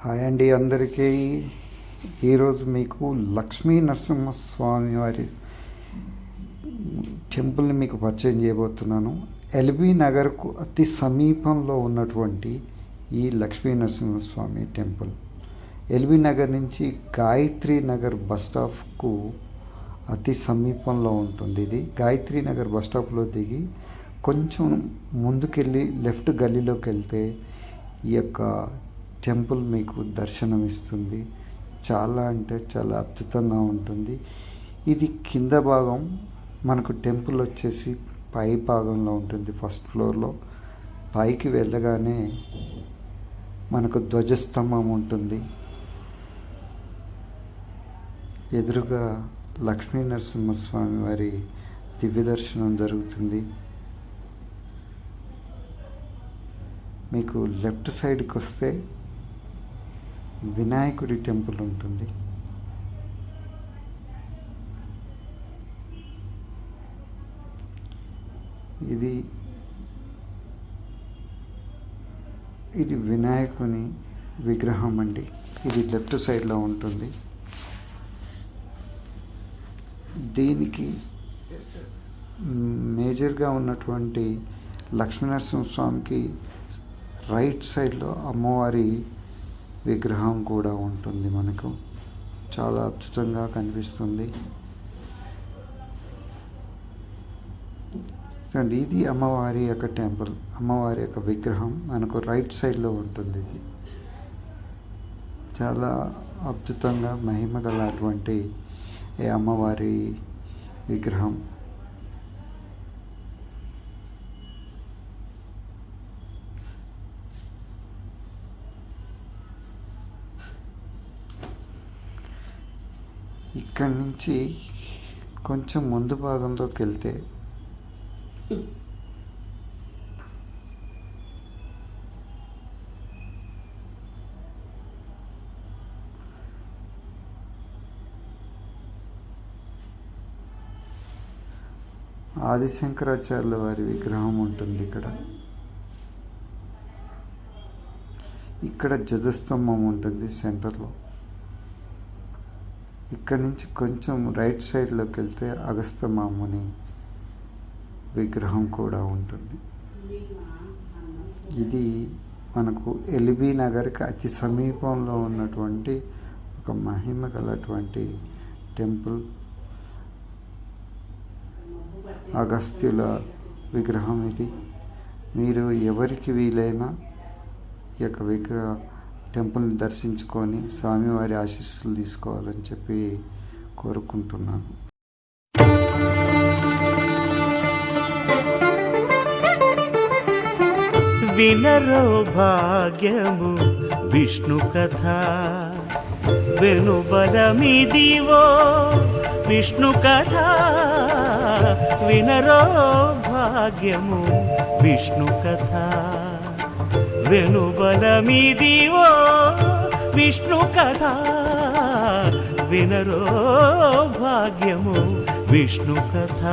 Hi అండి అందరికీ. ఈరోజు మీకు లక్ష్మీ నరసింహస్వామి వారి టెంపుల్ని మీకు పరిచయం చేయబోతున్నాను. ఎల్బీ నగర్కు అతి సమీపంలో ఉన్నటువంటి ఈ లక్ష్మీ నరసింహస్వామి టెంపుల్ ఎల్బీ నగర్ నుంచి గాయత్రి నగర్ బస్ స్టాప్కు అతి సమీపంలో ఉంటుంది. ఇది గాయత్రి నగర్ బస్ స్టాప్లో దిగి కొంచెం ముందుకెళ్ళి లెఫ్ట్ గల్లీలోకి వెళ్తే ఈ యొక్క టెంపుల్ మీకు దర్శనం ఇస్తుంది. చాలా అంటే చాలా అద్భుతంగా ఉంటుంది. ఇది కింద భాగం మనకు టెంపుల్ వచ్చేసి పై భాగంలో ఉంటుంది, ఫస్ట్ ఫ్లోర్లో. పైకి వెళ్ళగానే మనకు ధ్వజస్తంభం ఉంటుంది. ఎదురుగా లక్ష్మీ నరసింహస్వామి వారి దివ్య దర్శనం జరుగుతుంది. మీకు లెఫ్ట్ సైడ్కి వస్తే వినాయకుడి టెంపుల్ ఉంటుంది. ఇది వినాయకుని విగ్రహం అండి. ఇది లెఫ్ట్ సైడ్లో ఉంటుంది. దీనికి మేజర్గా ఉన్నటువంటి లక్ష్మీనరసింహస్వామికి రైట్ సైడ్లో అమ్మవారి విగ్రహం కూడా ఉంటుంది. మనకు చాలా అద్భుతంగా కనిపిస్తుంది. చూడండి, ఇది అమ్మవారి యొక్క టెంపుల్, అమ్మవారి యొక్క విగ్రహం మనకు రైట్ సైడ్లో ఉంటుంది. ఇది చాలా అద్భుతంగా మహిమ గలటువంటి ఈ అమ్మవారి విగ్రహం. ఇక్కడి నుంచి కొంచెం ముందు భాగంలోకి వెళ్తే ఆదిశంకరాచార్యుల వారి విగ్రహం ఉంటుంది. ఇక్కడ ధ్వజస్తంభం ఉంటుంది సెంటర్లో. ఇక్కడి నుంచి కొంచెం రైట్ సైడ్లోకి వెళ్తే అగస్త్యమాముని విగ్రహం కూడా ఉంటుంది. ఇది మనకు ఎల్బీ నగర్కి అతి సమీపంలో ఉన్నటువంటి ఒక మహిమ గలటువంటి టెంపుల్. అగస్త్యుల విగ్రహం ఇది. మీరు ఎవరికి వీలైనా ఈ యొక్క టెంపుల్ని దర్శించుకొని స్వామివారి ఆశీస్సులు తీసుకోవాలని చెప్పి కోరుకుంటున్నాను. వినరో భాగ్యము విష్ణు కథ, వెనుబలమిదివో విష్ణు కథ. వినరో భాగ్యము విష్ణు కథ, వెనుబలమిదివో విష్ణు కథ. వినరో భాగ్యము విష్ణు కథ.